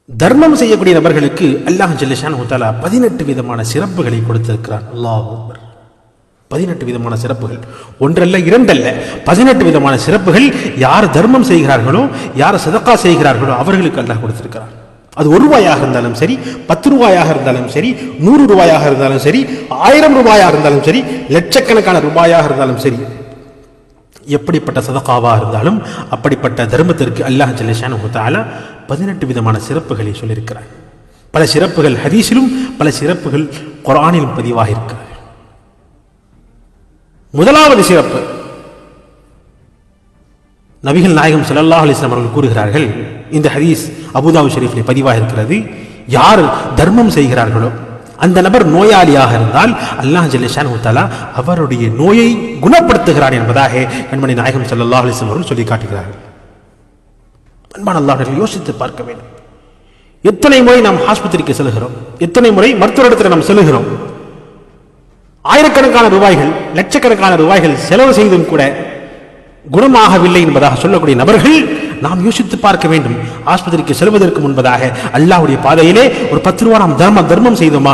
தர்மம் செய்யக்கூடிய நபர்களுக்கு அல்லாஹ் ஜல்ல ஷானஹு தஆலா 18 விதமான சிறப்புகளை கொடுத்திருக்கிறான். அல்லாஹ் அக்பர். 18 விதமான சிறப்புகள், ஒன்றல்ல இரண்டல்ல, 18 விதமான சிறப்புகள். யார் தர்மம் செய்கிறார்களோ, யார் சதகா செய்கிறார்களோ அவர்களுக்கு அல்லாஹ் கொடுத்திருக்கிறார். அது 1 ரூபாயாக இருந்தாலும் சரி, 10 ரூபாயாக இருந்தாலும் சரி, 100 ரூபாயாக இருந்தாலும் சரி, 1000 ரூபாயாக இருந்தாலும் சரி, லட்சக்கணக்கான ரூபாயாக இருந்தாலும் சரி, எப்படிப்பட்ட சதகாவாக இருந்தாலும் அப்படிப்பட்ட தர்மத்திற்கு அல்லாஹ் ஜல்ல ஷானஹு தஆலா 18 விதமான சிறப்புகளை சொல்லியிருக்கிறார். பல சிறப்புகள் ஹதீஸிலும் பல சிறப்புகள் குர்ஆனிலும் பதிவாக இருக்கிறது. முதலாவது சிறப்பு, நபிகள் நாயகம் ஸல்லல்லாஹு அலைஹி வஸல்லம் அவர்கள் கூறுகிறார்கள், இந்த ஹதீஸ் அபூதாவுத் ஷரீஃபிலே பதிவாக இருக்கிறது, யார் தர்மம் செய்கிறார்களோ அந்த நபர் நோயாளியாக இருந்தால் அல்லாஹ் ஜல்ல ஷானஹு தஆலா அவருடைய நோயை குணப்படுத்துகிறார் என்பதாக கண்மணி நாயகம் ஸல்லல்லாஹு அலைஹி வஸல்லம் அவர்கள் சொல்லி காட்டுகிறார்கள். அன்பான அல்லாஹ்வினர்களே, யோசித்து பார்க்க வேண்டும். எத்தனை முறை நாம் ஆஸ்பத்திரிக்கு செல்கிறோம், எத்தனை முறை மருத்துவரிடத்தில் நாம் செல்கிறோம். ஆயிரக்கணக்கான ரூபாய்கள், லட்சக்கணக்கான ரூபாய்கள் செலவு செய்தும் கூட குணமாகவில்லை என்பதாக சொல்லக்கூடிய நபர்கள் நாம் யோசித்து பார்க்க வேண்டும். ஆஸ்பத்திரிக்கு செல்வதற்கு முன்பதாக அல்லாஹ்வுடைய பாதையிலே ஒரு 10 ரூபாய் நாம் தர்மம் செய்தோமா?